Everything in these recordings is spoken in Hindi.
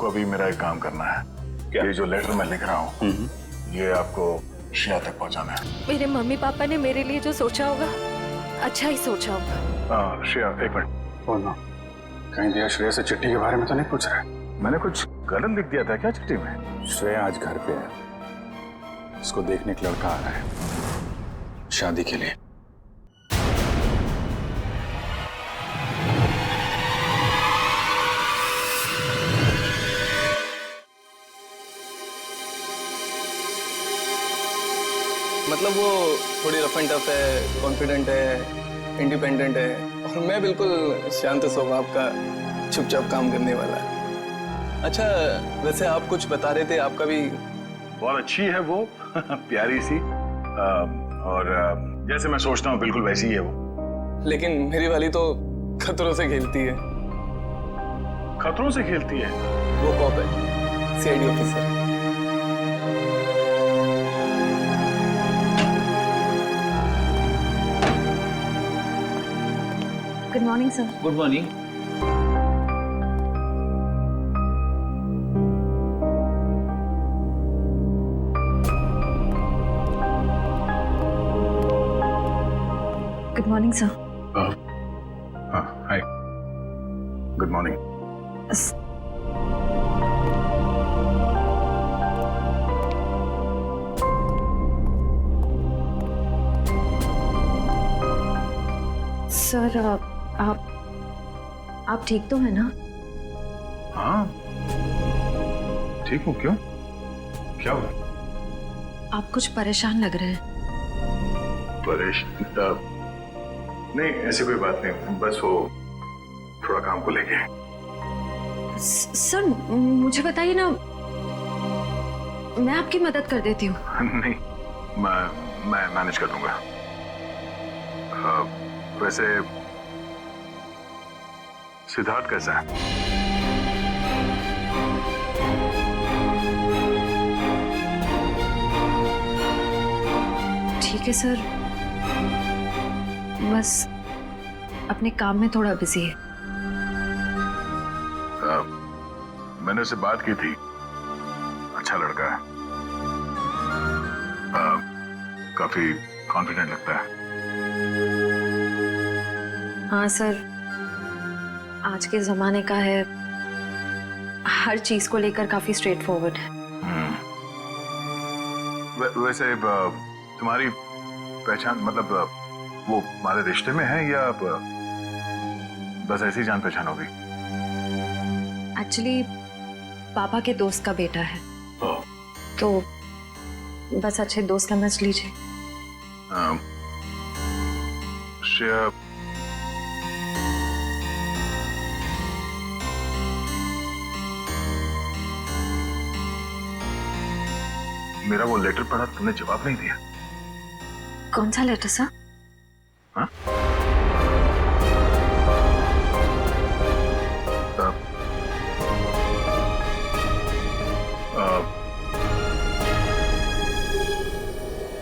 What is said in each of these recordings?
को अभी मेरा एक काम करना है। क्या? ये जो लेटर मैं लिख रहा हूँ ये आपको श्रेया तक पहुँचाना है। मेरे मम्मी पापा ने मेरे लिए जो सोचा होगा अच्छा ही सोचा होगा। श्रेया एक मिनट। ओ नो, कहीं दिया श्रेया से चिट्ठी के बारे में तो नहीं पूछ रहा है? मैंने कुछ गलत लिख दिया था क्या चिट्ठी में? श्रेया आज घर पे है, उसको देखने के लड़का आ रहा है शादी के लिए। मतलब वो थोड़ी रफ एंड टफ है, कॉन्फिडेंट है, इंडिपेंडेंट है और मैं बिल्कुल शांत स्वभाव का चुपचाप काम करने वाला है। अच्छा वैसे आप कुछ बता रहे थे, आपका भी बहुत अच्छी है वो प्यारी सी और जैसे मैं सोचता हूँ बिल्कुल वैसी ही है वो। लेकिन मेरी वाली तो खतरों से खेलती है। खतरों से खेलती है? वो कॉप है, CID officer. Good morning sir. Good morning. Good morning sir. हाँ हाय, गुड मॉर्निंग। सर आप ठीक तो है ना? हाँ ठीक हूँ। क्यों, क्या हुआ? आप कुछ परेशान लग रहे हैं। परेशान? नहीं ऐसी कोई बात नहीं, बस वो थोड़ा काम को लेके। सर मुझे बताइए ना, मैं आपकी मदद कर देती हूँ। नहीं मैं मैनेज कर दूंगा। वैसे सिद्धार्थ कैसा है? ठीक है सर, बस अपने काम में थोड़ा बिजी है। मैंने उससे बात की थी, अच्छा लड़का है, काफी कॉन्फिडेंट लगता है। हाँ सर, आज के जमाने का है, हर चीज को लेकर काफी स्ट्रेट फॉरवर्ड है। वैसे तुम्हारी पहचान मतलब वो हमारे रिश्ते में है या बस ऐसी जान पहचान हो गई? एक्चुअली पापा के दोस्त का बेटा है, तो बस अच्छे दोस्त समझ लीजिए। श्रेया, मेरा वो लेटर पढ़ा, तुमने जवाब नहीं दिया। कौन सा लेटर सर? हाँ?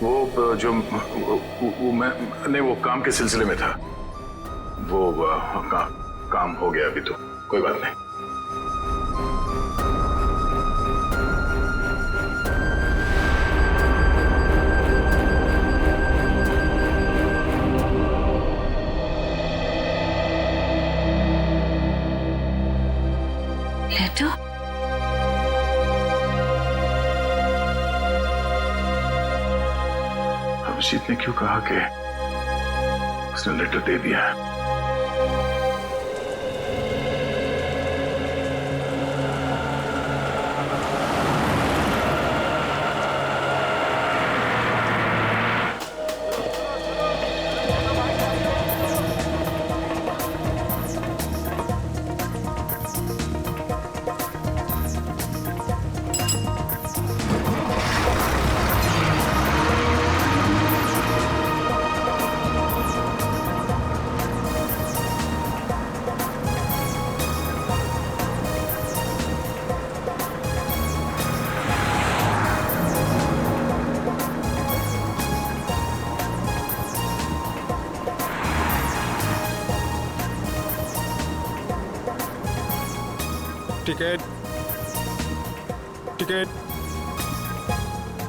वो जो वो मैं नहीं, वो काम के सिलसिले में था। वो काम हो गया अभी, तो कोई बात नहीं। लेटर? अभिजीत ने क्यों कहा कि उसने लेटर दे दिया है? Ticket ticket.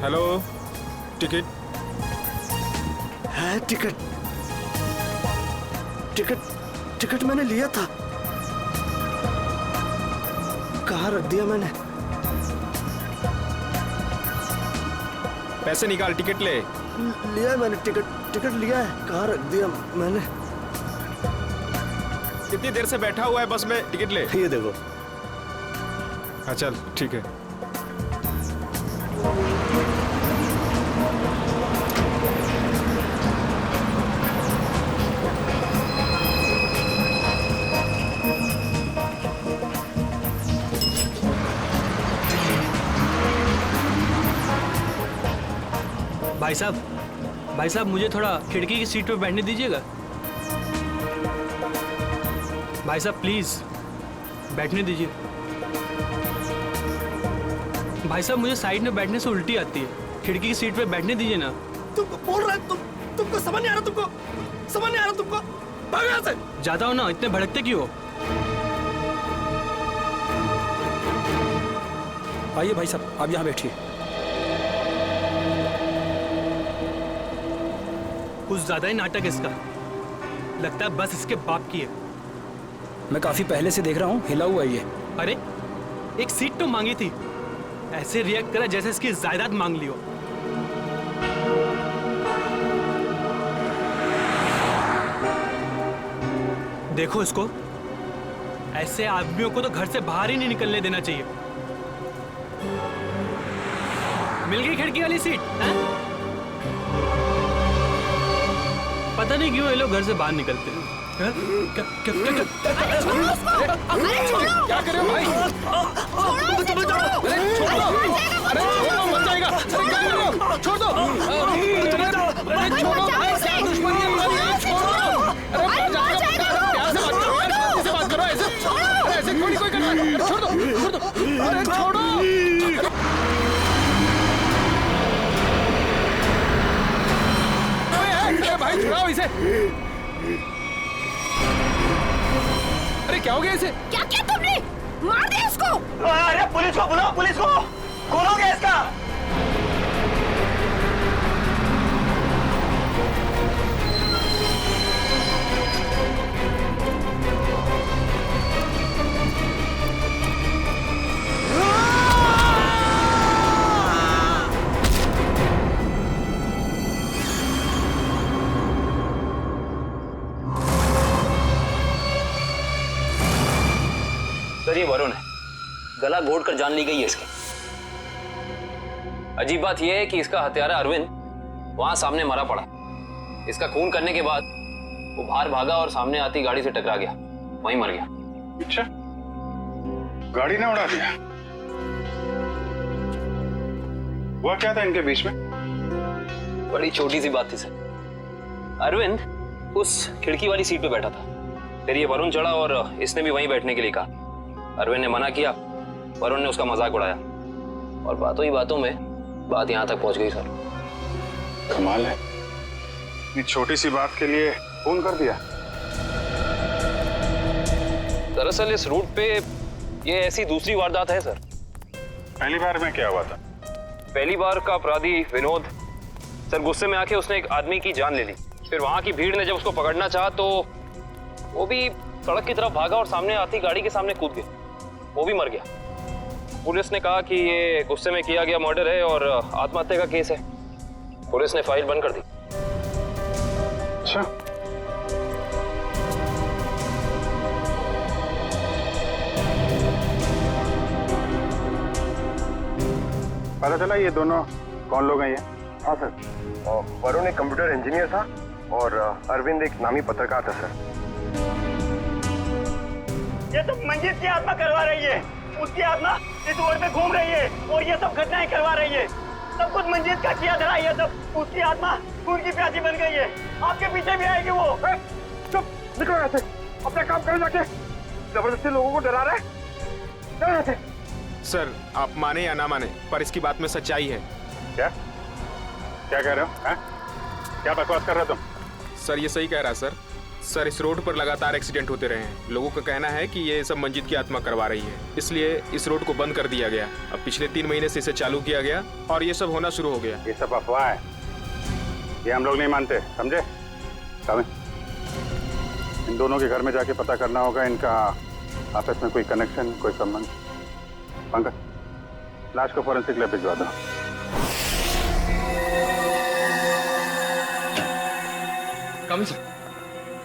हेलो, टिकट है? टिकट टिकट टिकट मैंने लिया था, कहाँ रख दिया मैंने? पैसे निकाल, टिकट ले। लिया है मैंने, टिकट लिया है, कहाँ रख दिया मैंने? कितनी देर से बैठा हुआ है बस में, टिकट ले। ये देखो। हाँ चल ठीक है। भाई साहब मुझे थोड़ा खिड़की की सीट पे बैठने दीजिएगा। भाई साहब प्लीज बैठने दीजिए। भाई साहब मुझे साइड में बैठने से उल्टी आती है, खिड़की की सीट पे बैठने दीजिए ना। तुमको बोल रहा है, तुमको समझ नहीं आ रहा? तुमको समझ नहीं आ रहा? तुमको भागो यहाँ से। जाता हो ना, इतने भड़कते क्यों हो? आइए भाई साहब, आप यहाँ बैठिए। कुछ ज्यादा ही नाटक इसका, लगता है बस इसके बाप की है। मैं काफी पहले से देख रहा हूँ, हिला हुआ ये। अरे एक सीट तो मांगी थी, ऐसे रिएक्ट करा जैसे इसकी जायदाद मांग ली हो। देखो इसको, ऐसे आदमियों को तो घर से बाहर ही नहीं निकलने देना चाहिए। मिल गई खिड़की वाली सीट है? पता नहीं क्यों ये लोग घर से बाहर निकलते हैं। क्या कर रहे हो भाई? अरे छोड़ो, मर जाएगा। अरे क्या कर रहे हो? छोड़ दो। अरे छोड़ो, क्या दुश्मनी है तुम्हारी? छोड़ो। अरे मर जाएगा। प्यार से बात करो यार, शांति से बात करो। ऐसे ऐसे थोड़ी कोई करता है। छोड़ दो। अरे छोड़ो। भाई छुड़ाओ इसे। अरे क्या हो गया इसे? क्या किया तुमने? मार दे इसको। अरे पुलिस को बुलाओ, पुलिस को खोलोगे इसका। सर ये वरुण है, गला घोट कर जान ली गई है इसकी। अजीब बात यह है कि इसका हत्यारा अरविंद वहां सामने मरा पड़ा। इसका खून करने के बाद वो बाहर भागा और सामने आती गाड़ी से टकरा गया, वहीं मर गया। अच्छा, गाड़ी ने उड़ा दिया? हुआ क्या था इनके बीच में? बड़ी छोटी सी बात थी सर। अरविंद उस खिड़की वाली सीट पे बैठा था, फिर ये वरुण चढ़ा और इसने भी वहीं बैठने के लिए कहा। अरविंद ने मना किया, वरुण ने उसका मजाक उड़ाया और बातों ही बातों में बात यहां तक पहुंच गई सर। कमाल है, इतनी छोटी सी बात के लिए फोन कर दिया। दरअसल इस रूट पे ये ऐसी दूसरी वारदात है सर। पहली बार में क्या हुआ था? पहली बार का अपराधी विनोद सर गुस्से में आके उसने एक आदमी की जान ले ली। फिर वहां की भीड़ ने जब उसको पकड़ना चाहा तो वो भी सड़क की तरफ भागा और सामने आती गाड़ी के सामने कूद गया, वो भी मर गया। पुलिस ने कहा कि ये गुस्से में किया गया मर्डर है और आत्महत्या का केस है। पुलिस ने फाइल बंद कर दी। अच्छा, पता चला ये दोनों कौन लोग हैं? ये हाँ सर, वरुण एक कंप्यूटर इंजीनियर था और अरविंद एक नामी पत्रकार था सर। ये सब मंजीत की आत्मा करवा रही है, उसकी आत्मा इस रोड पे घूम रही है और ये सब घटनाएं करवा रही है। सब कुछ मंजीत का किया धरा है, सब उसकी आत्मा खून की प्यासी बन गई है। आपके पीछे भी आएगी वो। चुप, निकलो यहाँ से, अपना काम करो जाके। जबरदस्ती लोगों को डरा रहे हैं, चलो यहाँ से। सर आप माने या ना माने, पर इसकी बात में सच्चाई है। क्या क्या कह रहे हो? क्या बकवास कर रहे हो तुम? सर ये सही कह रहा है सर, सर इस रोड पर लगातार एक्सीडेंट होते रहे हैं। लोगों का कहना है कि ये सब मंजीत की आत्मा करवा रही है, इसलिए इस रोड को बंद कर दिया गया। अब पिछले 3 महीने से इसे चालू किया गया और ये सब होना शुरू हो गया। ये सब अफवाह है, ये हम लोग नहीं मानते, समझे? इन दोनों के घर में जाके पता करना होगा इनका आपस में कोई कनेक्शन, कोई संबंध। पंकज, लाश को फॉरेंसिक लैब भिजवा दो। कम सर।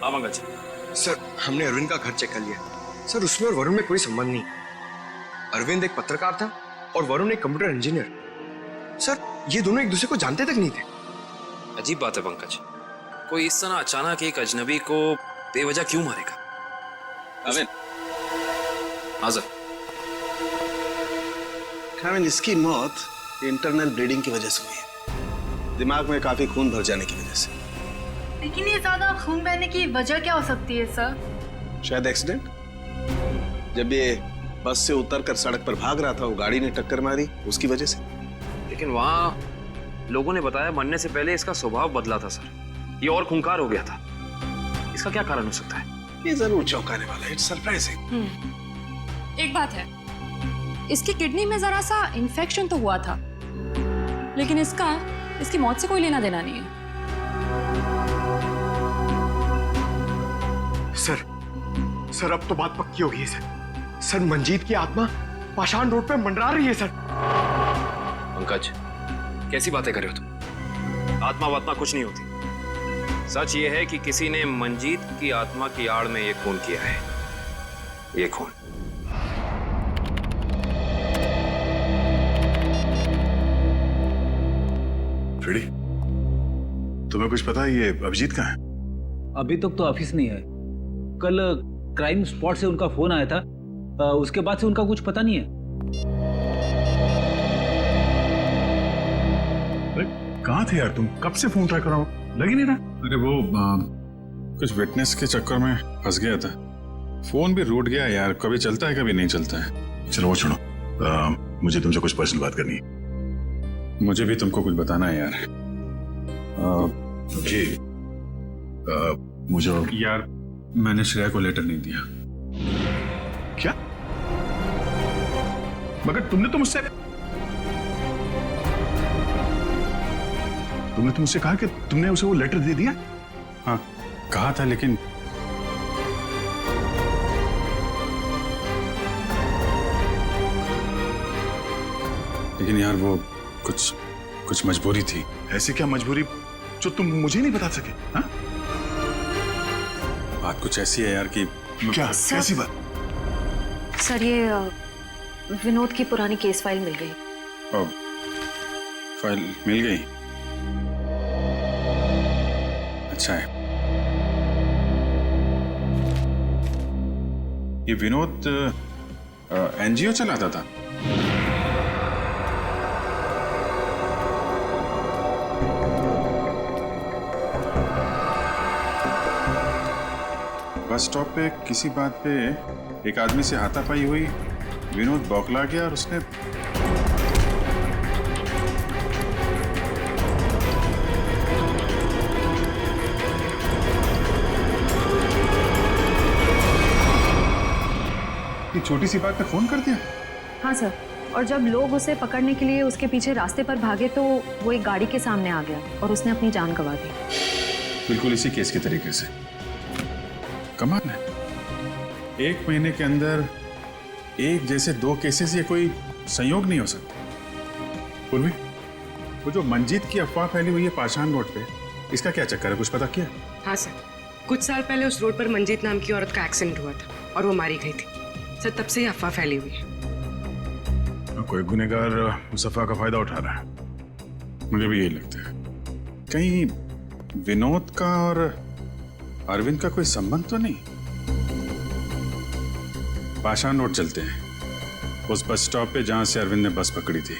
पंकज सर, हमने अरविंद का घर चेक कर लिया सर। उसमें और वरुण में कोई संबंध नहीं। अरविंद एक पत्रकार था और वरुण एक कंप्यूटर इंजीनियर। सर, ये दोनों एक दूसरे को जानते तक नहीं थे। अजीब बात है पंकज, कोई इस तरह अचानक एक अजनबी को बेवजह क्यों मारेगा? अरविंद, हाँ सर। कामिल, इसकी मौत इंटरनल ब्लीडिंग की वजह से हुई है, दिमाग में काफी खून भर जाने की वजह से। लेकिन ये ज्यादा खून बहने की वजह क्या हो सकती है सर? शायद एक्सीडेंट। जब ये बस से उतरकर सड़क पर भाग रहा था, वो गाड़ी ने टक्कर मारी, उसकी वजह से। लेकिन वहाँ लोगों ने बताया मरने से पहले इसका स्वभाव बदला था सर, ये और खूंखार हो गया था। इसका क्या कारण हो सकता है? ये जरूर चौंकाने वाला है। It's surprising. एक बात है, इसकी किडनी में जरा सा इन्फेक्शन तो हुआ था, लेकिन इसकी मौत से कोई लेना देना नहीं है। सर अब तो बात पक्की हो गई है सर। सर, मंजीत की आत्मा पाषाण रोड पे मंडरा रही है सर। पंकज, कैसी बातें कर रहे हो तुम? आत्मा वात्मा कुछ नहीं होती। सच ये है कि किसी ने मंजीत की आत्मा की आड़ में ये खून किया है। ये खून फ्रेडी, तुम्हें कुछ पता है ये अभिजीत कहाँ है? अभी तक तो ऑफिस नहीं है। कल क्राइम स्पॉट से उनका फोन आया था, उसके बाद से उनका कुछ पता नहीं है। अरे कहाँ थे यार तुम? कब से फोन ट्राई कर रहा हूँ, लग ही नहीं रहा। अरे वो कुछ विटनेस के चक्कर में फंस गया था, फोन भी रूट गया यार। कभी चलता है कभी नहीं चलता है। चलो वो छोड़ो, मुझे तुमसे कुछ पर्सनल बात करनी है। मुझे भी तुमको कुछ बताना है यार। मुझे यार, मैंने श्रेया को लेटर नहीं दिया। क्या? मगर तुमने तो मुझसे कहा कि तुमने उसे वो लेटर दे दिया। हाँ कहा था, लेकिन यार वो कुछ मजबूरी थी। ऐसी क्या मजबूरी जो तुम मुझे नहीं बता सके? हाँ? बात कुछ ऐसी है यार कि क्या? कैसी बात? सर, ये विनोद की पुरानी केस फाइल मिल गई। फाइल मिल गई? अच्छा है। ये विनोद एनजीओ चलाता था। बस स्टॉप पे किसी बात पे एक आदमी से हाथापाई हुई, विनोद बौखला गया और उसने छोटी सी बात पे फोन कर दिया। हाँ सर, और जब लोग उसे पकड़ने के लिए उसके पीछे रास्ते पर भागे तो वो एक गाड़ी के सामने आ गया और उसने अपनी जान गंवा दी। बिल्कुल इसी केस के तरीके से। कमाल है, 1 महीने के अंदर एक जैसे 2 केसेस, ये कोई संयोग नहीं हो सकता। पूर्वी, वो जो मंजीत की अफवाह फैली हुई है पाषाण रोड पे, इसका क्या चक्कर है? कुछ पता किया? हाँ सर, कुछ साल पहले उस रोड पर मंजीत नाम की औरत का एक्सीडेंट हुआ था और वो मारी गई थी सर। तब से ही अफवाह फैली हुई है। कोई गुनहगार उस अफवाह का फायदा उठा रहा है, मुझे भी यही लगता है। कहीं विनोद का और अरविंद का कोई संबंध तो नहीं? पाषाण रोड चलते हैं, उस बस स्टॉप पे जहां से अरविंद ने बस पकड़ी थी।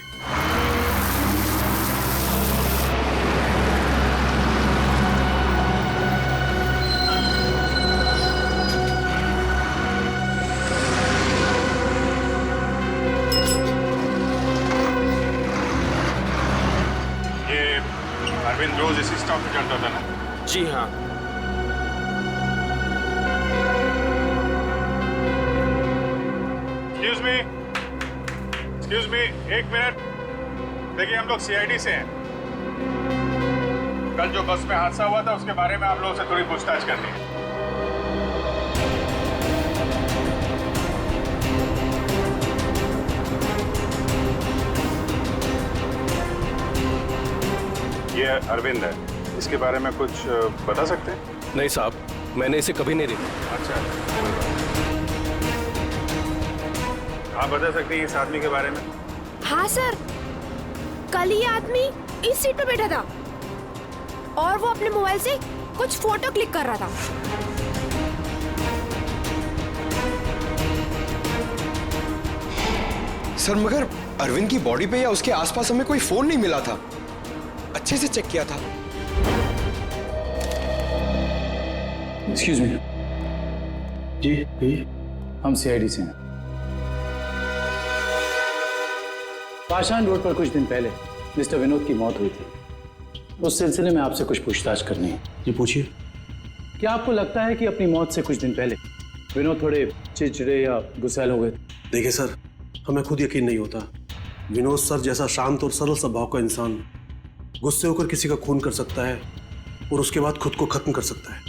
जी हाँ। एक्सक्यूज मी, एक मिनट। देखिए, हम लोग सीआईडी से हैं। कल जो बस में हादसा हुआ था उसके बारे में आप लोगों से थोड़ी पूछताछ करनी है। ये अरविंद है, इसके बारे में कुछ बता सकते हैं? नहीं साहब, मैंने इसे कभी नहीं देखा। अच्छा, आप बता सकते हैं इस आदमी के बारे में? हाँ सर, कल ये आदमी इस सीट पे बैठा था और वो अपने मोबाइल से कुछ फोटो क्लिक कर रहा था। सर मगर अरविंद की बॉडी पे या उसके आसपास हमें कोई फोन नहीं मिला था। अच्छे से चेक किया था। Excuse me. जी, हम सीआईडी से हैं। पाषाण रोड पर कुछ दिन पहले मिस्टर विनोद की मौत हुई थी। उस सिलसिले में आपसे कुछ पूछताछ करनी है। जी पूछिए। क्या आपको लगता है कि अपनी मौत से कुछ दिन पहले विनोद थोड़े चिड़चिड़े या गुस्सैल हो गए? देखिए सर, हमें खुद यकीन नहीं होता। विनोद सर जैसा शांत और सरल स्वभाव का इंसान गुस्से होकर किसी का खून कर सकता है और उसके बाद खुद को खत्म कर सकता है।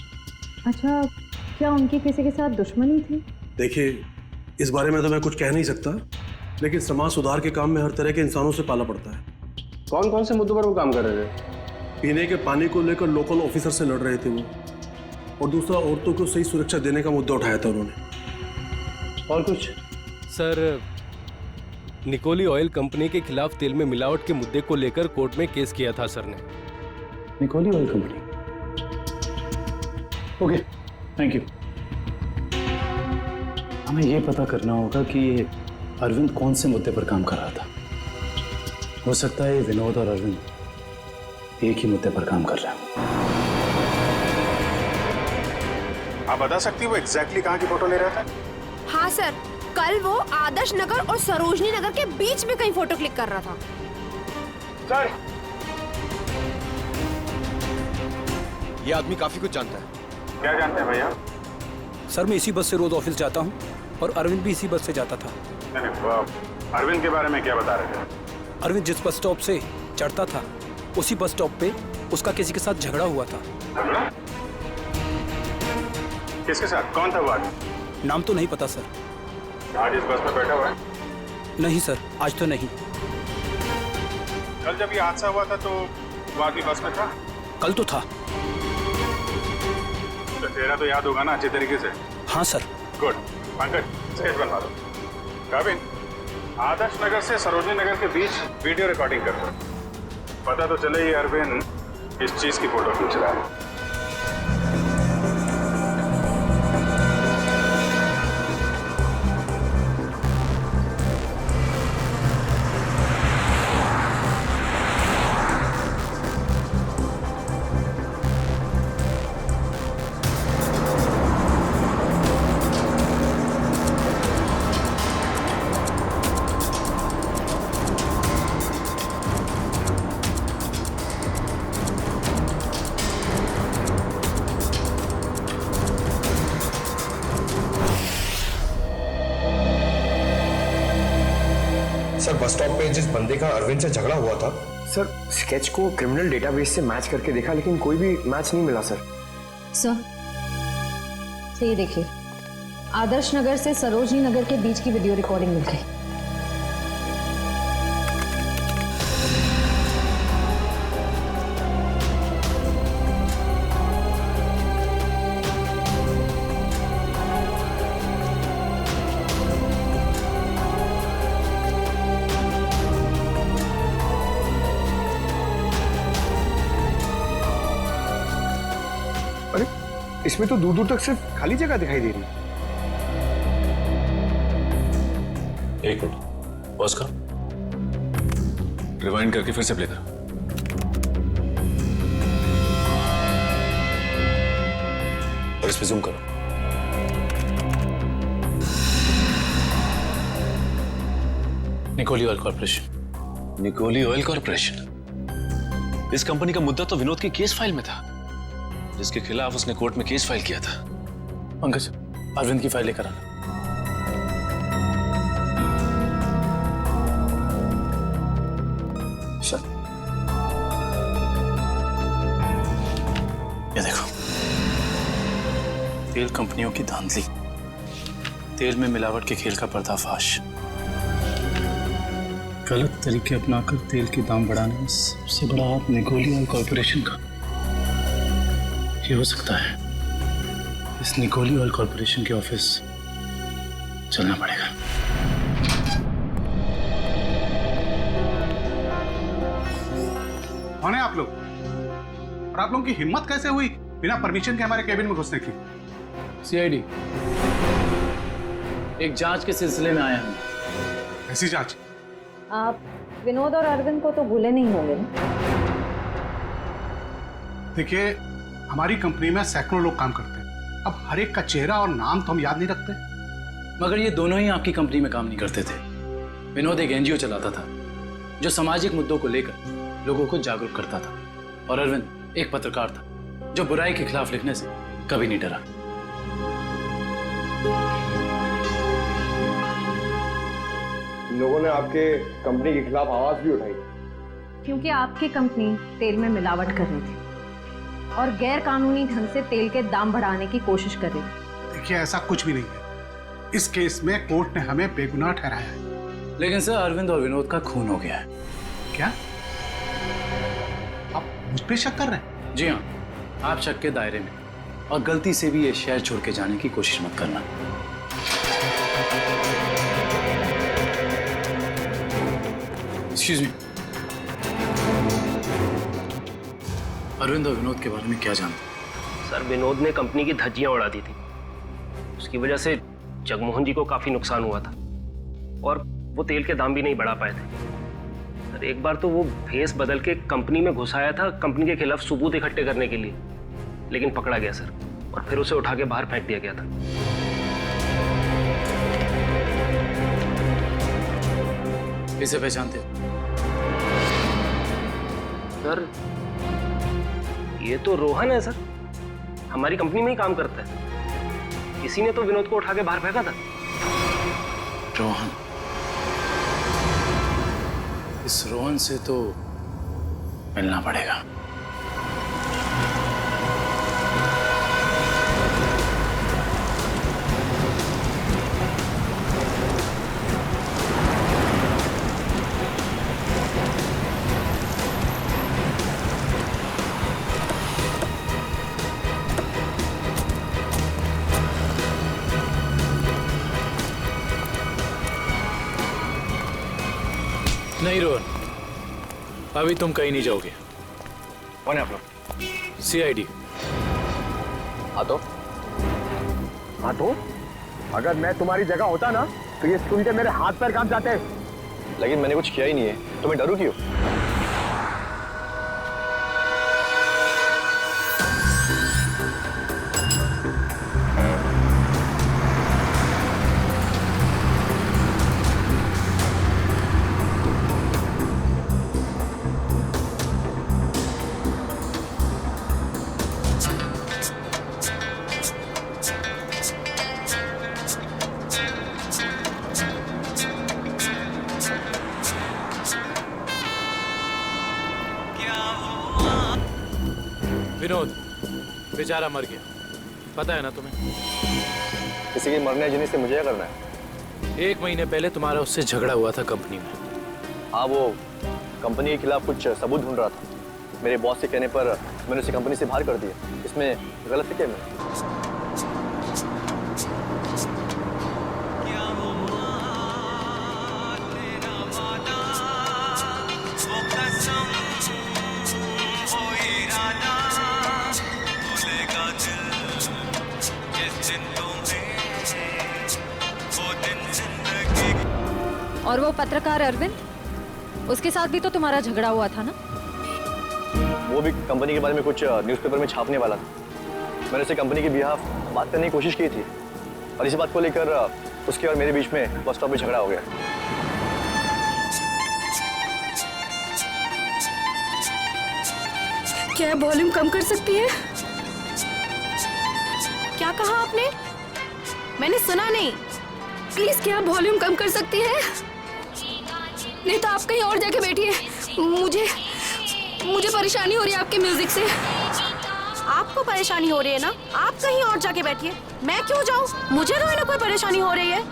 अच्छा, क्या उनकी किसी के साथ दुश्मनी थी? देखिए, इस बारे में तो मैं कुछ कह नहीं सकता, लेकिन समाज सुधार के काम में हर तरह के इंसानों से पाला पड़ता है। कौन कौन से मुद्दों पर वो काम कर रहे थे? पीने के पानी को लेकर लोकल ऑफिसर से लड़ रहे थे वो, और दूसरा औरतों को सही सुरक्षा देने का मुद्दा उठाया था उन्होंने। और कुछ? सर, निकोली ऑयल कंपनी के खिलाफ तेल में मिलावट के मुद्दे को लेकर कोर्ट में केस किया था सर ने। निकोली oil company? Okay, thank you. हमें यह पता करना होगा कि ये अरविंद कौन से मुद्दे पर काम कर रहा था। हो सकता है विनोद और अरविंद एक ही मुद्दे पर काम कर रहे हैं। आप बता सकती हैं वो एग्जैक्टली कहाँ की फोटो ले रहा था? हाँ सर, कल वो आदर्श नगर और सरोजनी नगर के बीच में कहीं फोटो क्लिक कर रहा था। सर, ये आदमी काफी कुछ जानता है। क्या जानते हैं भैया? सर, मैं इसी बस से रोज ऑफिस जाता हूँ और अरविंद भी इसी बस से जाता था। अरविंद के बारे में क्या बता रहे थे? अरविंद जिस बस स्टॉप से चढ़ता था उसी बस स्टॉप पे उसका किसी के साथ झगड़ा हुआ था। किसके साथ? कौन था वो आदमी? नाम तो नहीं पता सर। आज इस बस में बैठा हुआ है? नहीं सर, आज तो नहीं। कल जब ये हादसा हुआ था तो वो आदमी बस में था? कल तो था। तो तेरा तो याद होगा ना अच्छे तरीके से? हाँ सर। गुड। पंकज, स्केच बनवा दो। काबिन, आदर्श नगर से सरोजनी नगर के बीच वीडियो रिकॉर्डिंग कर दो। पता तो चले ये अरविंद इस चीज की फोटो खींच रहा है। सर, बस स्टॉप पे जिस बंदे का अरविंद से झगड़ा हुआ था, सर स्केच को क्रिमिनल डेटाबेस से मैच करके देखा लेकिन कोई भी मैच नहीं मिला सर। सर, ये देखिए, आदर्श नगर से सरोजनी नगर के बीच की वीडियो रिकॉर्डिंग मिल गई। इसमें तो दूर दूर तक सिर्फ खाली जगह दिखाई दे रही है। एक मिनट, पॉज करो, रिवाइंड करके फिर से प्ले करो। और इस पे जूम करो। निकोली ऑयल कॉर्पोरेशन। निकोली ऑयल कॉर्पोरेशन? इस कंपनी का मुद्दा तो विनोद की केस फाइल में था, जिसके खिलाफ उसने कोर्ट में केस फाइल किया था। पंकज, अरविंद की फाइल लेकर आना। ये देखो, तेल कंपनियों की धांधली, तेल में मिलावट के खेल का पर्दाफाश, गलत तरीके अपनाकर तेल के दाम बढ़ाने में सबसे बड़ा हाथ निकोली ऑयल कॉर्पोरेशन का। ये हो सकता है इस निकोली ऑयल कॉर्पोरेशन के ऑफिस चलना पड़ेगा। कौन है आप लोग? और आप लोगों की हिम्मत कैसे हुई बिना परमिशन के हमारे केबिन में घुसने की? सीआईडी एक जांच के सिलसिले में आया हूं। ऐसी जांच? आप विनोद और अरविंद को तो भूले नहीं होंगे ना? देखिए, हमारी कंपनी में सैकड़ों लोग काम करते हैं। अब हर एक का चेहरा और नाम तो हम याद नहीं रखते। मगर ये दोनों ही आपकी कंपनी में काम नहीं करते थे। विनोद एक एनजीओ चलाता था जो सामाजिक मुद्दों को लेकर लोगों को जागरूक करता था, और अरविंद एक पत्रकार था जो बुराई के खिलाफ लिखने से कभी नहीं डरा। लोगों ने आपके कंपनी के खिलाफ आवाज भी उठाई क्योंकि आपकी कंपनी तेल में मिलावट कर रही थी और गैर कानूनी ढंग से तेल के दाम बढ़ाने की कोशिश कर रही थी। देखिए, ऐसा कुछ भी नहीं है। इस केस में कोर्ट ने हमें बेगुनाह ठहराया है। लेकिन सर, अरविंद और विनोद का खून हो गया है। क्या आप मुझ पे शक कर रहे हैं? जी हाँ, आप शक के दायरे में, और गलती से भी ये शहर छोड़ के जाने की कोशिश मत करना। एक्सक्यूज मी, अरविंद और विनोद के बारे में क्या जानते? सर, विनोद ने कंपनी की धज्जियां उड़ा दी थी। उसकी वजह से जगमोहन जी को काफी नुकसान हुआ था, और वो तेल के दाम भी नहीं बढ़ा पाए थे। सर, एक बार तो वो भेस बदल के कंपनी में घुस आया था कंपनी के खिलाफ सबूत इकट्ठे करने के लिए, लेकिन पकड़ा गया सर, और फिर उसे उठा के बाहर फेंक दिया गया था। इसे पहचानते? सर, ये तो रोहन है सर, हमारी कंपनी में ही काम करता है। इसी ने तो विनोद को उठा के बाहर फेंका था। रोहन? इस रोहन से तो मिलना पड़ेगा। नहीं रोहन, अभी तुम कहीं नहीं जाओगे। कौन है आप लोग? सीआईडी। हाँ तो अगर मैं तुम्हारी जगह होता ना तो ये सुन के मेरे हाथ पैर कांप जाते। लेकिन मैंने कुछ किया ही नहीं है, तो मैं डरूं क्यों? विनोद बेचारा मर गया, पता है ना तुम्हें? किसी के मरने जीने से मुझे क्या करना है? 1 महीने पहले तुम्हारा उससे झगड़ा हुआ था कंपनी में। हाँ, वो कंपनी के खिलाफ कुछ सबूत ढूंढ रहा था। मेरे बॉस के कहने पर मैंने उसे कंपनी से बाहर कर दिया। इसमें गलत है क्या मैं? और वो पत्रकार अरविंद, उसके साथ भी तो तुम्हारा झगड़ा हुआ था ना? वो भी कंपनी के बारे में कुछ न्यूज़पेपर में छापने वाला था। मैंने उसे कंपनी के बिहाफ बात करने की कोशिश की थी, और इसी बात को लेकर उसके और मेरे बीच में बस स्टॉप पे झगड़ा हो गया। क्या वॉल्यूम कम कर सकती है? क्या कहा आपने? मैंने सुना नहीं। प्लीज क्या वॉल्यूम कम कर सकती है? नहीं तो आप कहीं और जाके बैठिए। मुझे परेशानी हो रही है आपके म्यूजिक से। आपको परेशानी हो रही है ना, आप कहीं और जाके बैठिए, मैं क्यों जाऊं? मुझे तो ना कोई परेशानी हो रही है।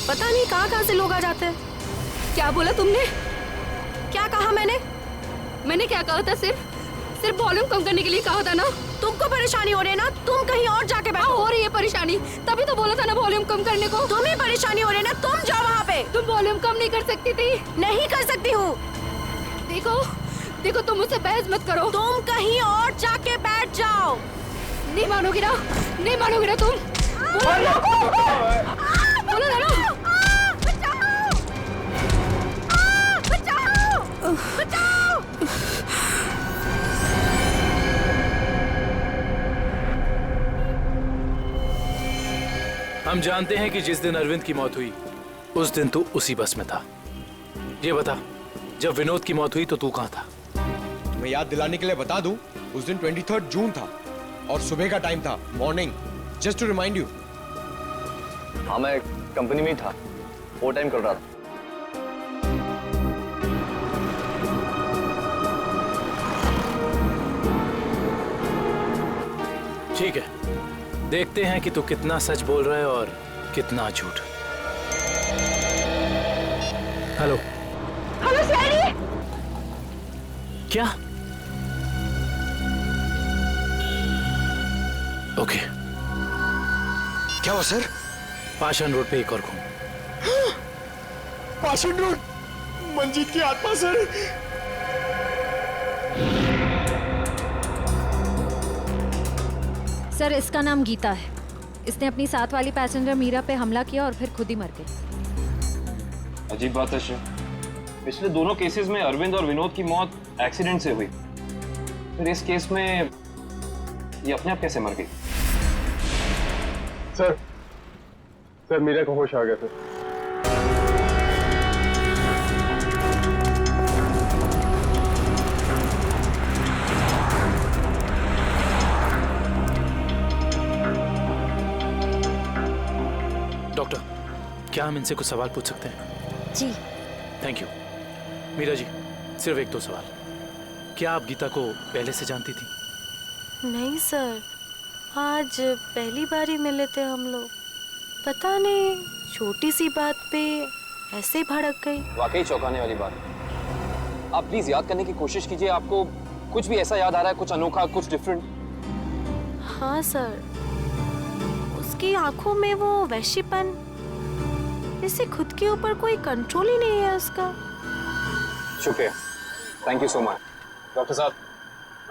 पता नहीं कहाँ से लोग आ जाते हैं। क्या बोला तुमने? क्या कहा मैंने क्या कहा था? सिर्फ वॉल्यूम कम करने के लिए कहा था ना। तुमको परेशानी हो रही है ना, तुम कहीं और जाके बैठो। हो रही है परेशानी, तभी तो बोला था ना वॉल्यूम कम करने को। तुम्हें परेशानी हो रही है ना, तुम जाओ वहाँ पे। तुम वॉल्यूम कम नहीं कर सकती थी? नहीं कर सकती हूँ। देखो तुम मुझसे बहस मत करो। तुम कहीं और जाके बैठ जाओ। नहीं मानोगी ना तुम। बोलो ना। बचाओ! हम जानते हैं कि जिस दिन अरविंद की मौत हुई उस दिन तू उसी बस में था। ये बता, जब विनोद की मौत हुई तो तू कहाँ था? मैं याद दिलाने के लिए बता दूं, उस दिन 23 जून था और सुबह का टाइम था, morning, just to remind you. हाँ, मैं कंपनी में ही था, वो टाइम कर रहा था। ठीक है, देखते हैं कि तू कितना सच बोल रहा है और कितना झूठ। हेलो सैडी। क्या? ओके। क्या हुआ सर? पाषाण रोड पे एक और खून। पाषाण रोड, मंजीत की आत्मा सर। सर, इसका नाम गीता है। इसने अपनी साथ वाली पैसेंजर मीरा पे हमला किया और फिर खुद ही मर गई। अजीब बात है शिव, पिछले दोनों केसेस में अरविंद और विनोद की मौत एक्सीडेंट से हुई, फिर इस केस में ये अपने आप कैसे मर गई? सर मीरा को होश आ गया सर। डॉक्टर, क्या हम इनसे कुछ सवाल पूछ सकते हैं? जी। Thank you. मीरा जी, सिर्फ 1-2 सवाल। क्या आप गीता को पहले से जानती थी? नहीं सर, आज पहली बार ही मिले थे हम लोग। पता नहीं छोटी सी बात पे ऐसे भड़क गई। वाकई चौंकाने वाली बात है। आप प्लीज याद करने की कोशिश कीजिए, आपको कुछ भी ऐसा याद आ रहा है, कुछ अनोखा, कुछ डिफरेंट? हाँ सर, उसकी आंखों में वो वैश्यपन, जैसे खुद के ऊपर कोई कंट्रोल ही नहीं है उसका। शुक्रिया, thank you so much. Doctor साहब,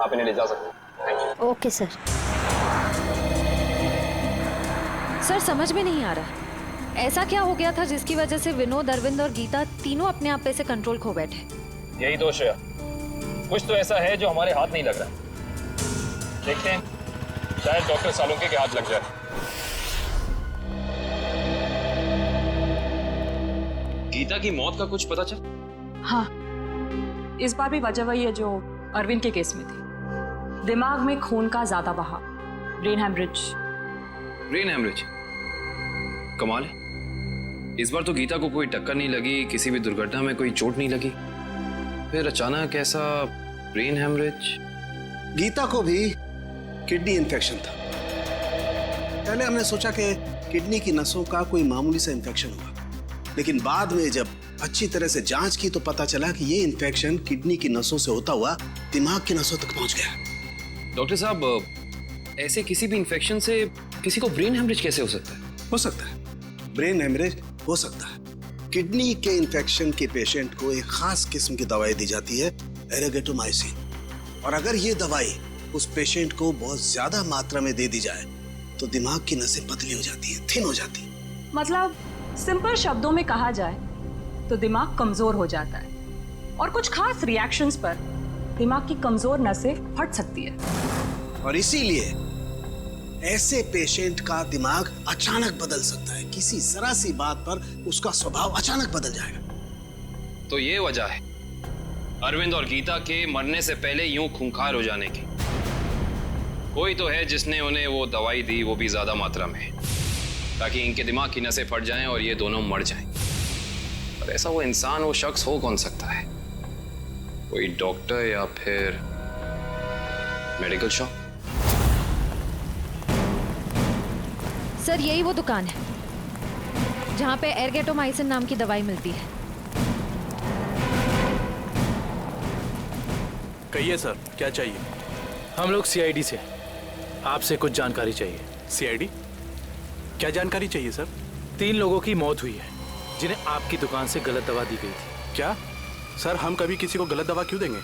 आप इन्हें ले जा सकते हैं। Thank you. Okay sir. Sir, समझ में नहीं आ रहा ऐसा क्या हो गया था जिसकी वजह से विनोद, अरविंद और गीता तीनों अपने आप पे से कंट्रोल खो बैठे। यही दोष है, कुछ तो ऐसा है जो हमारे हाथ नहीं लग रहा। देखते हैं, शायद डॉक्टर सालुंके के हाथ लग जाए। गीता की मौत का कुछ पता चल? हाँ, इस बार भी वजह वही है जो अरविंद के केस में थी। दिमाग में खून का ज्यादा बहाव, ब्रेन हैमरेज। Brain haemorrhage? कमाल है, इस बार तो गीता को कोई टक्कर नहीं लगी, किसी भी दुर्घटना में कोई चोट नहीं लगी, फिर अचानक ऐसा ब्रेन हैमरेज। गीता को भी किडनी इन्फेक्शन था। पहले हमने सोचा कि किडनी की नसों का कोई मामूली सा इन्फेक्शन हुआ, लेकिन बाद में जब अच्छी तरह से जांच की तो पता चला कि ये इन्फेक्शन किडनी की नसों से होता हुआ दिमाग की नसों तक पहुंच गया। डॉक्टर साहब, ऐसे किसी भी इन्फेक्शन से किसी को ब्रेन हैमरेज कैसे हो सकता है? हो सकता है, ब्रेन हैमरेज हो सकता है। किडनी के इन्फेक्शन के पेशेंट को एक खास किस्म की दवाई दी जाती है, एरेगेटोमाइसिन, और अगर ये दवाई उस पेशेंट को बहुत ज्यादा मात्रा में दे दी जाए तो दिमाग की नसें पतली हो जाती है, थिन हो जाती है। मतलब सिंपल शब्दों में कहा जाए तो दिमाग कमजोर हो जाता है और कुछ खास रिएक्शंस पर दिमाग की कमजोर नसें फट सकती है। और इसीलिए ऐसे पेशेंट का दिमाग अचानक बदल सकता है। किसी जरा सी बात पर उसका स्वभाव अचानक बदल जाएगा। तो ये वजह है अरविंद और गीता के मरने से पहले यूं खूंखार हो जाने की। कोई तो है जिसने उन्हें वो दवाई दी, वो भी ज्यादा मात्रा में, ताकि इनके दिमाग की नसें फट जाएं और ये दोनों मर जाएं। पर ऐसा वो इंसान, वो शख्स हो कौन सकता है? कोई डॉक्टर या फिर मेडिकल शॉप? सर यही वो दुकान है जहाँ पे एर्गेटोमाइसिन नाम की दवाई मिलती है। कहिए सर, क्या चाहिए? हम लोग सीआईडी से हैं। आपसे कुछ जानकारी चाहिए। सीआईडी? क्या जानकारी चाहिए सर? 3 लोगों की मौत हुई है जिन्हें आपकी दुकान से गलत दवा दी गई थी। क्या सर, हम कभी किसी को गलत दवा क्यों देंगे?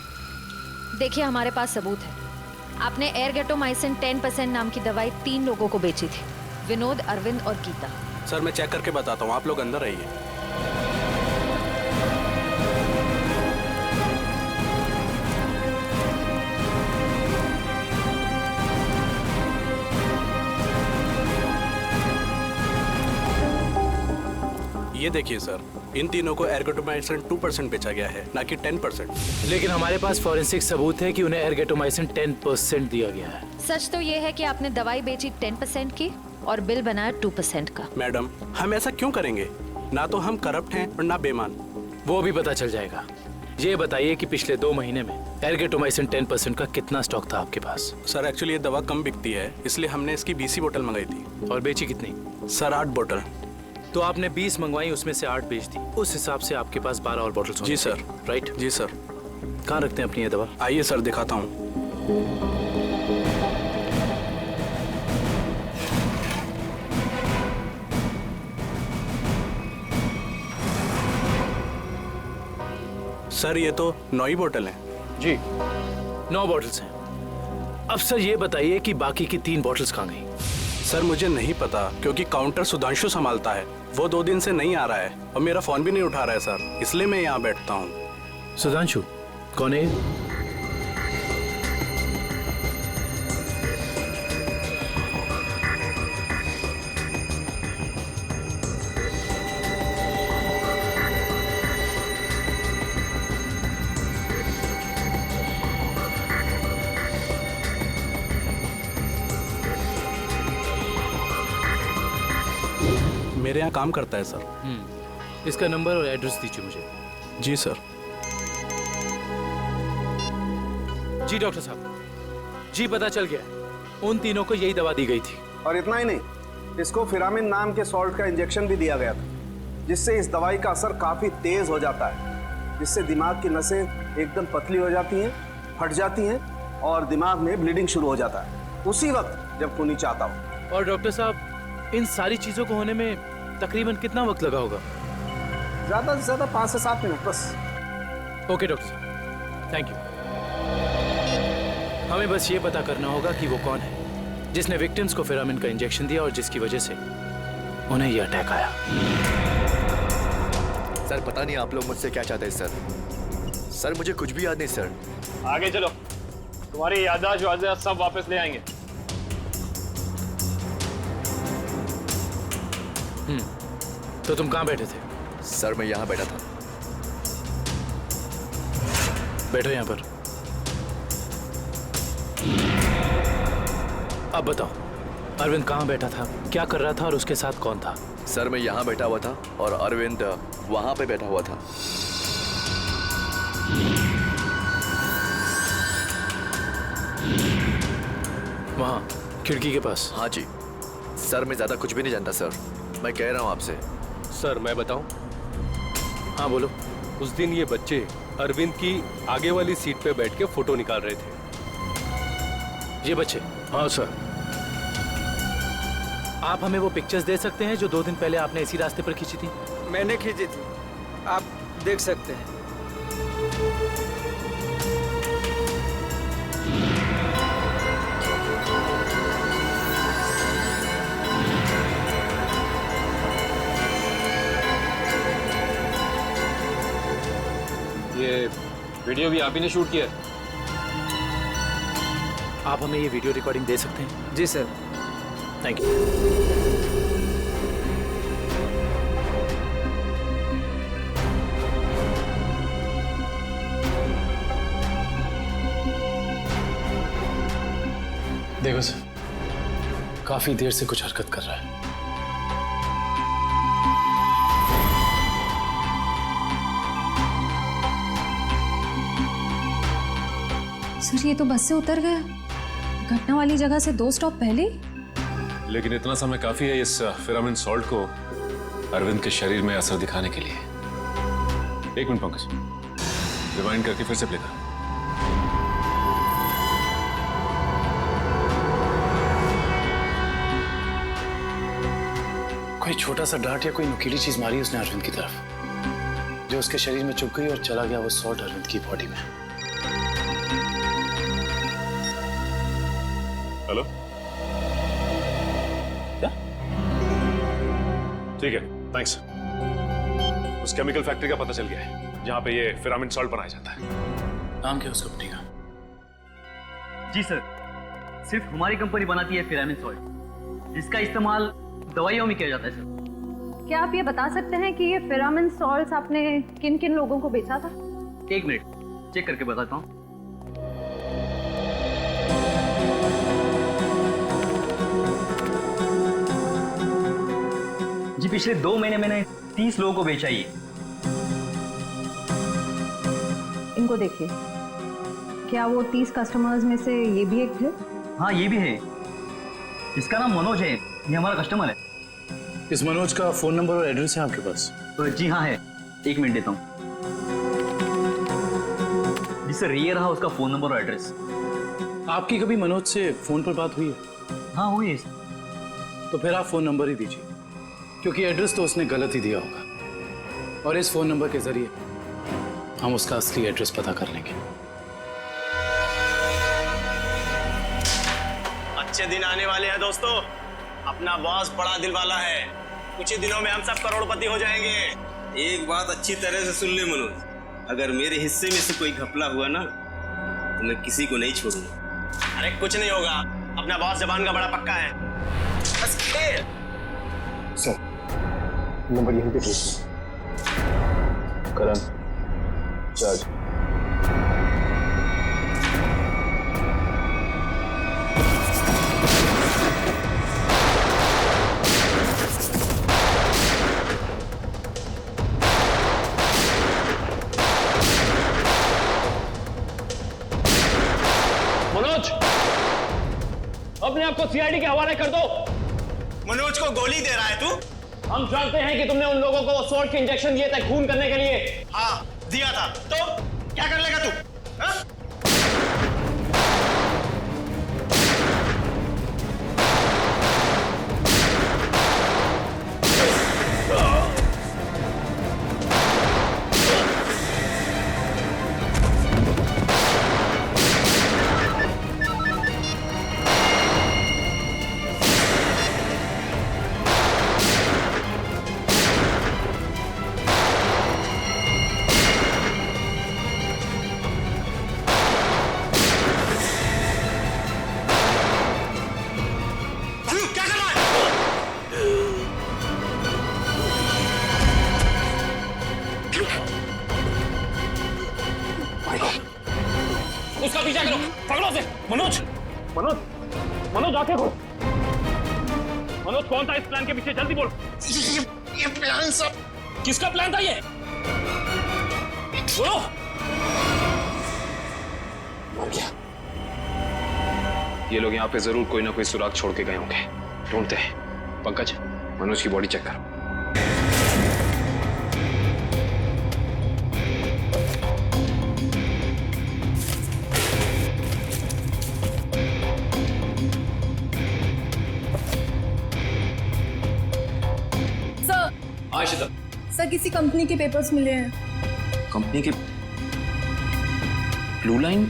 देखिए हमारे पास सबूत है। आपने एर्गेटोमाइसिन 10% नाम की दवाई 3 लोगों को बेची थी, विनोद, अरविंद और गीता। सर मैं चेक करके बताता हूँ, आप लोग अंदर आइए। ये देखिए सर, इन तीनों को एर्गेटोमाइसिन 2% बेचा गया है, ना कि 10%। लेकिन हमारे पास फॉरेंसिक सबूत है कि उन्हें एर्गेटोमाइसिन 10% दिया गया है। सच तो ये है कि आपने दवाई बेची 10% की और बिल बनाया 2% का। मैडम, हम ऐसा क्यों करेंगे? ना तो हम करप्ट हैं और ना बेईमान। वो भी पता चल जाएगा। ये बताइए कि पिछले 2 महीने में एर्गेटोमाइसिन 10% का कितना स्टॉक था आपके पास? सर एक्चुअली ये दवा कम बिकती है, इसलिए हमने इसकी 20 बोतल मंगाई थी। और बेची कितनी? सर 8 बोतल। तो आपने 20 मंगवाई, उसमें से 8 बेच दी। उस हिसाब से आपके पास 12 और बोतल। जी सर। राइट? जी सर। कहाँ रखते हैं अपनी ये दवा? आइए सर दिखाता हूँ। सर ये तो 9 ही बोतल है। जी 9 बोतल्स हैं। अब सर ये बताइए कि बाकी की 3 बोतल्स कहाँ गई? सर मुझे नहीं पता, क्योंकि काउंटर सुधांशु संभालता है। वो 2 दिन से नहीं आ रहा है और मेरा फोन भी नहीं उठा रहा है सर, इसलिए मैं यहाँ बैठता हूँ। सुधांशु कौन है? मेरे यहाँ काम करता है सर। इसका नंबर और एड्रेस दीजिए मुझे। जी सर। जी डॉक्टर साहब, जी पता चल गया, उन तीनों को यही दवा दी गई थी। और इतना ही नहीं, इसको फिरामिन नाम के सॉल्ट का इंजेक्शन भी दिया गया था, जिससे इस दवाई का असर काफी तेज हो जाता है, जिससे दिमाग की नसें एकदम पतली हो जाती हैं, फट जाती हैं और दिमाग में ब्लीडिंग शुरू हो जाता है उसी वक्त जब खूनी चाहता हो। और डॉक्टर साहब, इन सारी चीजों को होने में तकरीबन कितना वक्त लगा होगा? ज्यादा से ज्यादा 5 से 7 मिनट बस। ओके डॉक्टर साहब, थैंक यू। हमें बस ये पता करना होगा कि वो कौन है जिसने विक्टिम्स को फिरामिन का इंजेक्शन दिया और जिसकी वजह से उन्हें ये अटैक आया। सर पता नहीं आप लोग मुझसे क्या चाहते हैं सर। सर मुझे कुछ भी याद नहीं सर। आगे चलो, तुम्हारी याददाश्त सब वापस ले आएंगे। तो तुम कहाँ बैठे थे? सर मैं यहाँ बैठा था। बैठो यहाँ पर। अब बताओ, अरविंद कहाँ बैठा था, क्या कर रहा था और उसके साथ कौन था? सर मैं यहाँ बैठा हुआ था और अरविंद वहां पे बैठा हुआ था। वहाँ खिड़की के पास? हाँ जी सर, मैं ज्यादा कुछ भी नहीं जानता सर, मैं कह रहा हूँ आपसे। सर मैं बताऊं? हाँ बोलो। उस दिन ये बच्चे अरविंद की आगे वाली सीट पे बैठ के फोटो निकाल रहे थे। ये बच्चे? हाँ सर। आप हमें वो पिक्चर्स दे सकते हैं जो 2 दिन पहले आपने इसी रास्ते पर खींची थी? मैंने खींची थी, आप देख सकते हैं। ये वीडियो भी आप ही ने शूट किया है? आप हमें ये वीडियो रिकॉर्डिंग दे सकते हैं? जी सर। Thank you. देखो सर, काफी देर से कुछ हरकत कर रहा है। सर ये तो बस से उतर गया, घटना वाली जगह से 2 स्टॉप पहले। लेकिन इतना समय काफी है इस फिरामिन सॉल्ट को अरविंद के शरीर में असर दिखाने के लिए। 1 मिनट पंकज, रिवाइंड करके फिर से प्ले कर। कोई छोटा सा डांट या कोई नुकीली चीज मारी उसने अरविंद की तरफ, जो उसके शरीर में चुभ गई और चला गया वो सॉल्ट अरविंद की बॉडी में। हेलो, क्या? ठीक है, थैंक्स। उस केमिकल फैक्ट्री का पता चल गया है जहां पे ये फिरामिन सॉल्ट बनाया जाता है। नाम क्या उस कंपनी का? जी सर, सिर्फ हमारी कंपनी बनाती है फिरामिन सॉल्ट, जिसका इस्तेमाल दवाइयों में किया जाता है सर। क्या आप ये बता सकते हैं कि ये फिरामिन सॉल्ट्स आपने किन किन लोगों को बेचा था? 1 मिनट चेक करके बताता हूँ। जी पिछले 2 महीने मैंने 30 लोगों को बेचा ये। इनको देखिए, क्या वो 30 कस्टमर्स में से ये भी एक थे? हाँ ये भी है, इसका नाम मनोज है, ये हमारा कस्टमर है। इस मनोज का फोन नंबर और एड्रेस है आपके पास? जी हाँ है, 1 मिनट देता हूँ। जी सर, ये रहा उसका फोन नंबर और एड्रेस। आपकी कभी मनोज से फोन पर बात हुई है? हाँ हुई है। तो फिर आप फोन नंबर ही दीजिए, क्योंकि एड्रेस तो उसने गलत ही दिया होगा और इस फोन नंबर के जरिए हम उसका असली एड्रेस पता कर लेंगे। अच्छे दिन आने वाले हैं दोस्तों। अपना बॉस बड़ा दिल वाला है, कुछ ही दिनों में हम सब करोड़पति हो जाएंगे। एक बात अच्छी तरह से सुन ले मनोज, अगर मेरे हिस्से में से कोई घपला हुआ ना तो मैं किसी को नहीं छोड़ूंगा। अरे कुछ नहीं होगा, अपना बॉस जबान का बड़ा पक्का है। बस खेल। सर, नंबर यहीं पे भेज करण जज। मनोज, अपने आप को सीआईडी के हवाले कर दो। मनोज को गोली दे रहा है तू? हम जानते हैं कि तुमने उन लोगों को सॉल्ट के इंजेक्शन दिए थे खून करने के लिए। हाँ दिया था, तो क्या कर लेगा तू? हाँ? उसका पीछा करो, पकड़ो उसे। मनोज, मनोज, मनोज आंखें खोलो। मनोज कौन था इस प्लान के पीछे, जल्दी बोल। ये प्लान सब किसका प्लान था ये? बोलो। मर गया। ये लोग यहाँ पे जरूर कोई ना कोई सुराग छोड़ के गए होंगे, ढूंढते हैं। पंकज, मनोज की बॉडी चेक करो। सर किसी कंपनी के पेपर्स मिले हैं। कंपनी के? Blue line?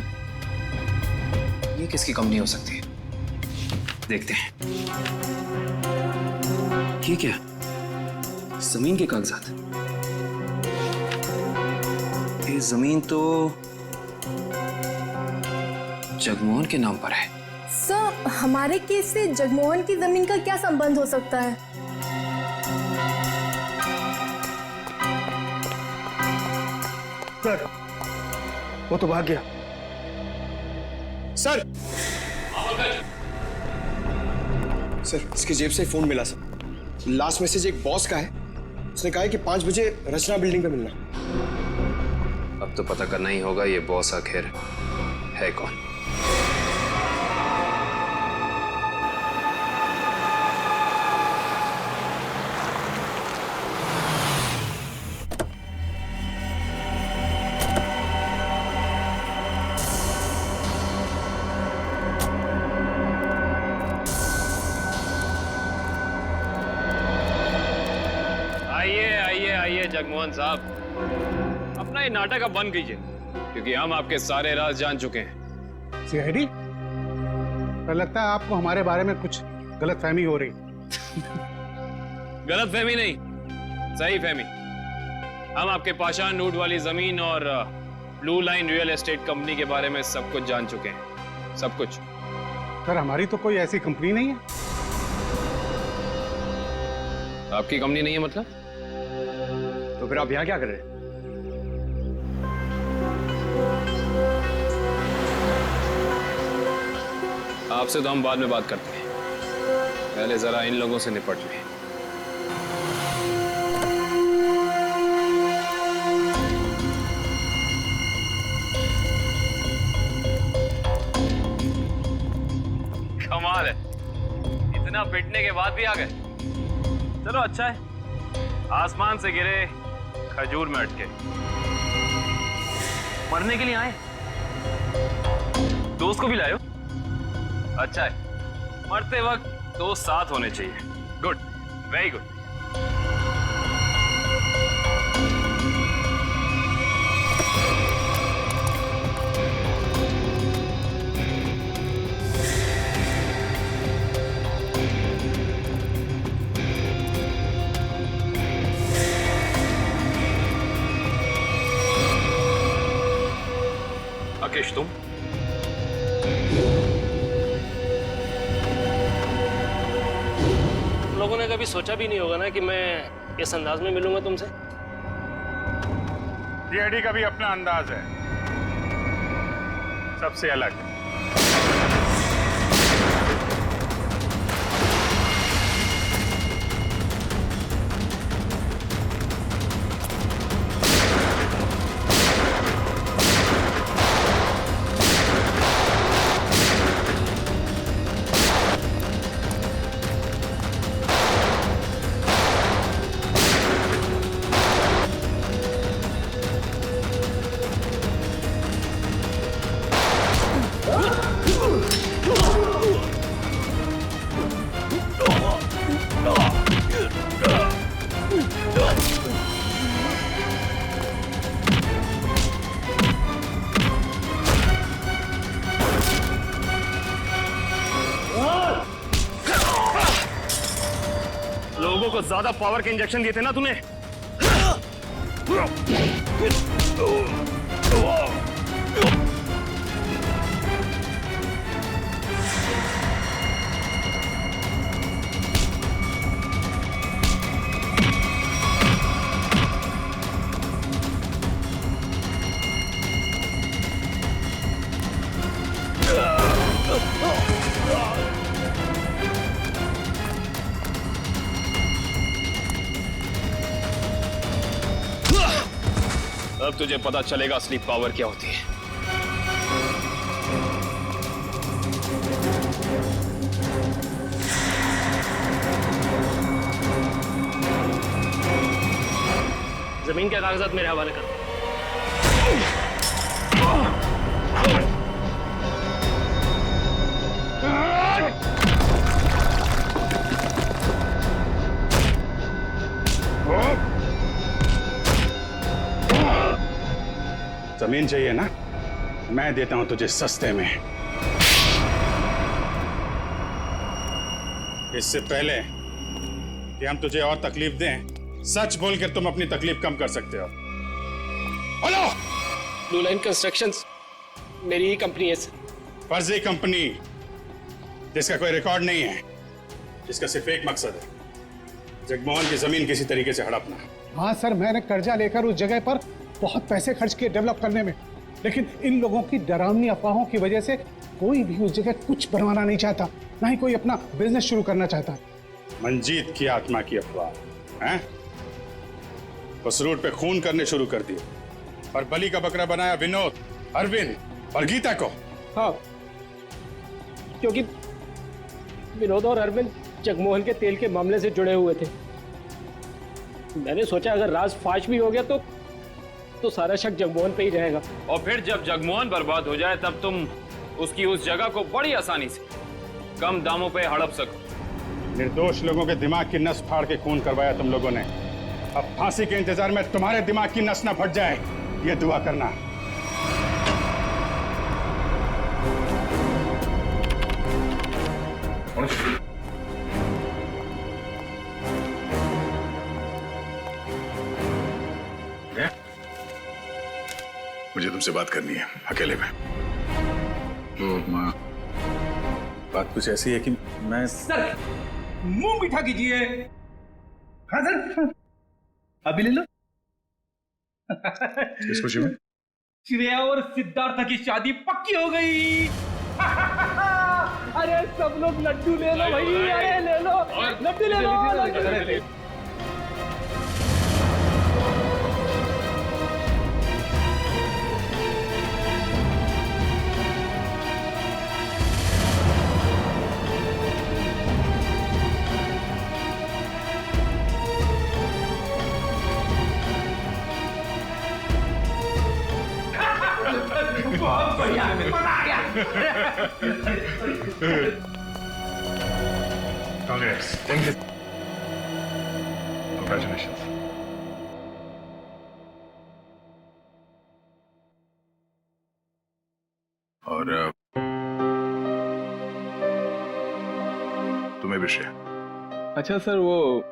ये किसकी कंपनी हो सकती है? देखते हैं। ये क्या? जमीन के कागजात। ये जमीन तो जगमोहन के नाम पर है। सर हमारे केस से जगमोहन की जमीन का क्या संबंध हो सकता है? सर, वो तो भाग गया। सर, सर इसकी जेब से फोन मिला सर। लास्ट मैसेज एक बॉस का है। उसने कहा है कि 5 बजे रचना बिल्डिंग पे मिलना। अब तो पता करना ही होगा ये बॉस आखिर है कौन। जगमोहन साहब, अपना ये नाटक अब बंद कीजिए, क्योंकि हम आपके सारे राज जान चुके हैं। सीआईडी, पर लगता है आपको हमारे बारे में कुछ गलतफहमी हो रही। गलतफहमी नहीं, सही फहमी। हम आपके पाषाण नूट वाली जमीन और blue line real estate company के बारे में सब कुछ जान चुके हैं, सब कुछ। सर, हमारी तो कोई ऐसी कंपनी नहीं है। आपकी कंपनी नहीं है मतलब? तो फिर आप यहाँ क्या कर रहे हैं? आपसे तो हम बाद में बात करते हैं, पहले जरा इन लोगों से निपट लें। कमाल है, इतना पिटने के बाद भी आ गए। चलो अच्छा है, आसमान से गिरे खजूर में अटके। मरने के लिए आए, दोस्त को भी लाए हो? अच्छा है, मरते वक्त दोस्त साथ होने चाहिए। Good, very good. राकेश, तुम? लोगों ने कभी सोचा भी नहीं होगा ना कि मैं इस अंदाज में मिलूंगा तुमसे। सीआईडी का भी अपना अंदाज है, सबसे अलग। लोगों को ज्यादा पावर के इंजेक्शन दिए थे ना तूने। अब तुझे पता चलेगा असली पावर क्या होती है। जमीन के कागजात मेरे हवाले कर। जमीन चाहिए ना, मैं देता हूं तुझे सस्ते में। इससे पहले कि हम तुझे और तकलीफ दें, सच बोलकर तुम अपनी तकलीफ कम कर सकते हो। हेलो, ब्लू लाइन कंस्ट्रक्शंस मेरी ही कंपनी है सर। फर्जी कंपनी, जिसका कोई रिकॉर्ड नहीं है, जिसका सिर्फ एक मकसद है, जगमोहन की जमीन किसी तरीके से हड़पना। हाँ सर, मैंने कर्जा लेकर उस जगह पर बहुत पैसे खर्च किए डेवलप करने में, लेकिन इन लोगों की डरावनी अफवाहों की वजह से कोई भी उस जगह कुछ बनवाना नहीं चाहता, ना ही कोई अपना बिजनेस शुरू करना चाहता। मंजीत की आत्मा की अफवाह हैं? उस रूट पे खून करने शुरू कर दिए और बलि का बकरा बनाया विनोद, अरविंद और गीता को। हाँ, क्योंकि विनोद और अरविंद जगमोहन के तेल के मामले से जुड़े हुए थे। मैंने सोचा अगर राज फाश भी हो गया तो सारा शक जगमोहन पे ही रहेगा। और फिर जब जगमोहन बर्बाद हो जाए तब तुम उसकी उस जगह को बड़ी आसानी से कम दामों पे हड़प सको। निर्दोष लोगों के दिमाग की नस फाड़ के खून करवाया तुम लोगों ने। अब फांसी के इंतजार में तुम्हारे दिमाग की नस न फट जाए, ये दुआ करना। मुझे तुमसे बात करनी है अकेले में। तो माँ, बात कुछ ऐसी है कि मैं सर मुंह मीठा कीजिए। हाँ सर, अभी ले लो। किस खुशी में? श्रेया और सिद्धार्थ की शादी पक्की हो गई। अरे सब लोग लड्डू ले लो भाई, अरे ले लो लड्डू, ले लो लड्डू। बहुत बढ़िया, मजा आ गया। Congrats. Thank you. Congratulations. और तुम्हें भी श्रेया। अच्छा सर, वो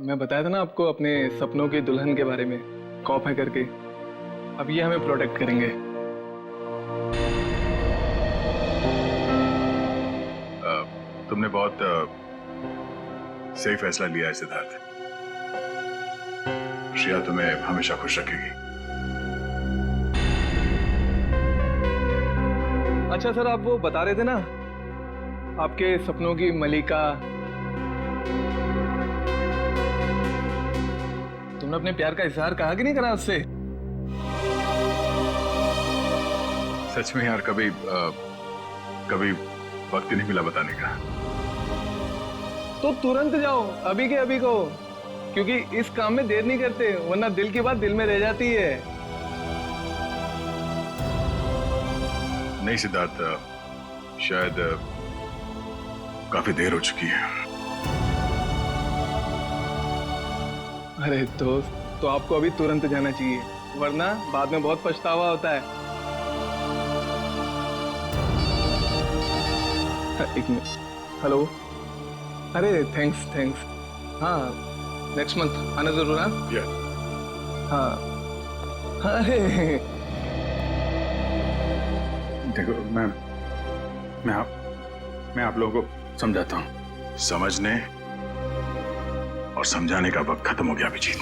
मैं बताया था ना आपको अपने सपनों की दुल्हन के बारे में, कॉप है करके। अब ये हमें प्रोटेक्ट करेंगे। तुमने बहुत सही फैसला लिया है सिद्धार्थ। श्रेया तुम्हें हमेशा खुश रखेगी। अच्छा सर, आप वो बता रहे थे ना आपके सपनों की मलिका, तुमने अपने प्यार का इजहार कहा कि नहीं करा उससे? सच में यार, कभी वक्त ही नहीं मिला बताने का। तो तुरंत जाओ, अभी के अभी को, क्योंकि इस काम में देर नहीं करते, वरना दिल की बात दिल में रह जाती है। नहीं सिद्धार्थ, शायद काफी देर हो चुकी है। अरे दोस्त, तो आपको अभी तुरंत जाना चाहिए, वरना बाद में बहुत पछतावा होता है। एक मिनट, हेलो। अरे थैंक्स। हाँ, नेक्स्ट मंथ आना जरूर। हाँ। अरे देखो, मैं आप लोगों को समझाता हूँ। समझने और समझाने का वक्त खत्म हो गया अभिजीत।